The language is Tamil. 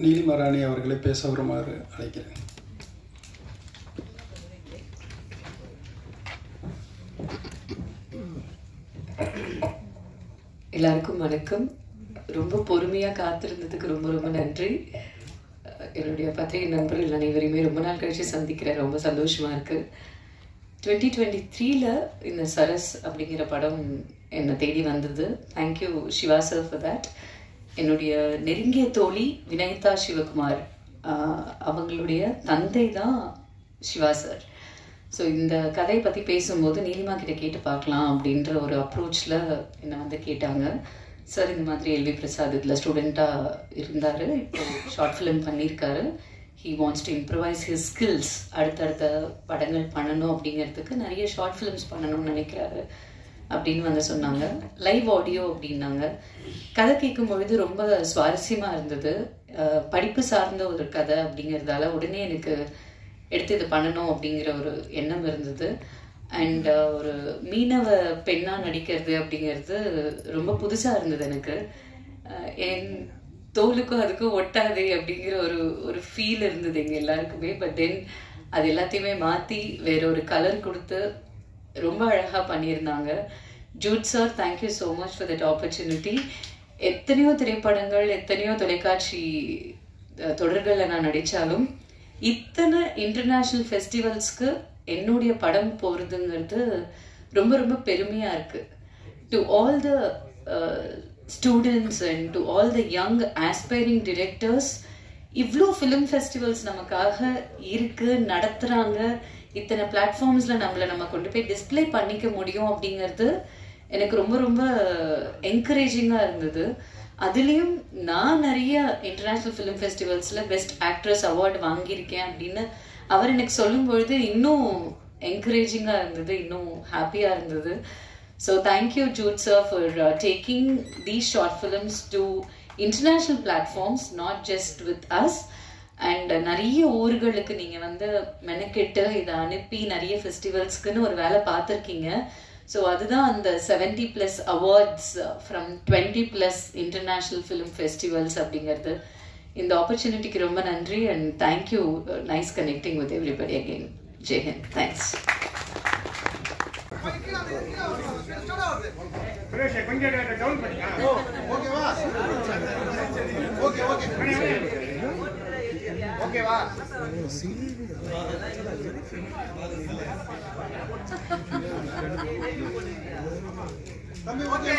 நீலிமா ராணி அவர்களை பேச வருமாறு அழைக்கிறேன். எல்லாருக்கும் வணக்கம். ரொம்ப பொறுமையாக காத்திருந்ததுக்கு ரொம்ப ரொம்ப நன்றி. என்னுடைய பத்திரிகை நண்பர்கள் அனைவரையுமே ரொம்ப நாள் கழிச்சு சந்திக்கிறேன். ரொம்ப சந்தோஷமாக இருக்குது. 2023ல் இந்த சரஸ் அப்படிங்கிற படம் என்னை தேடி வந்தது. Thank you Siva sir for that. என்னுடைய நெருங்கிய தோழி வினய்தா சிவகுமார் அவங்களுடைய தந்தை தான் சிவா சார். ஸோ இந்த கதையை பற்றி பேசும்போது நீலிமா கிட்ட கேட்டு பார்க்கலாம் அப்படின்ற ஒரு அப்ரோச்சில் என்னை வந்து கேட்டாங்க. சார் இந்த மாதிரி எல்வி பிரசாத் இதில் ஸ்டூடெண்ட்டாக இருந்தார், இப்போ ஷார்ட் ஃபிலிம் பண்ணியிருக்காரு. He wants to improvise his skills, அடுத்தடுத்த படங்கள் பண்ணணும் அப்படிங்கிறதுக்கு நிறைய ஷார்ட் ஃபிலிம்ஸ் பண்ணணும்னு நினைக்கிறாரு அப்படின்னு வந்து சொன்னாங்க. லைவ் ஆடியோ அப்படின்னாங்க. கதை கேட்கும் பொழுது ரொம்ப சுவாரஸ்யமாக இருந்தது. படிப்பு சார்ந்த ஒரு கதை அப்படிங்கிறதால உடனே எனக்கு எடுத்து இது பண்ணணும் அப்படிங்கிற ஒரு எண்ணம் இருந்தது. அண்ட் ஒரு மீனவ பெண்ணாக நடிக்கிறது அப்படிங்கிறது ரொம்ப புதுசாக இருந்தது எனக்கு. என் தோலுக்கும் அதுக்கும் ஒட்டாதே அப்படிங்கிற ஒரு ஃபீல் இருந்தது எங்கள் எல்லாருக்குமே. பட் தென் அது எல்லாத்தையுமே மாற்றி வேற ஒரு கலர் கொடுத்து ரொம்ப அழகாக பண்ணியிருந்தாங்க. Jude sir, thank you so much for that opportunity. எத்தனையோ திரைப்படங்கள், எத்தனையோ தொலைக்காட்சி தொடர்களில் நான் நடித்தாலும் இத்தனை இன்டர்நேஷ்னல் ஃபெஸ்டிவல்ஸ்க்கு என்னுடைய படம் போகிறதுங்கிறது ரொம்ப ரொம்ப பெருமையாக இருக்குது. To all the students and to all the young aspiring directors, இவ்வளோ ஃபிலிம் ஃபெஸ்டிவல்ஸ் நமக்காக இருக்குது, நடத்துகிறாங்க. இத்தனை பிளாட்ஃபார்ம்ஸில் நம்ம கொண்டு போய் டிஸ்பிளே பண்ணிக்க முடியும் அப்படிங்கிறது எனக்கு ரொம்ப ரொம்ப என்கரேஜிங்காக இருந்தது. அதுலேயும் நான் நிறைய இன்டர்நேஷ்னல் ஃபிலிம் ஃபெஸ்டிவல்ஸில் பெஸ்ட் ஆக்ட்ரஸ் அவார்டு வாங்கியிருக்கேன் அப்படின்னு அவர் எனக்கு சொல்லும் பொழுது இன்னும் என்கரேஜிங்காக இருந்தது, இன்னும் ஹாப்பியாக இருந்தது. So thank you Jude sir for taking these short films to international platforms, not just with us. And நிறைய ஊர்களுக்கு நீங்கள் வந்து மெனக்கெட்டு இதை அனுப்பி நிறைய ஃபெஸ்டிவல்ஸ்க்குன்னு ஒரு வேலை பார்த்துருக்கீங்க. ஸோ அதுதான் அந்த 70+ awards from 20+ international film festivals அப்படிங்கிறது. இந்த ஆப்பர்ச்சுனிட்டிக்கு ரொம்ப நன்றி. And thank you. Nice connecting with everybody again. Jai Hind. Thanks. ஓகேவா? தம்பி ஓகே.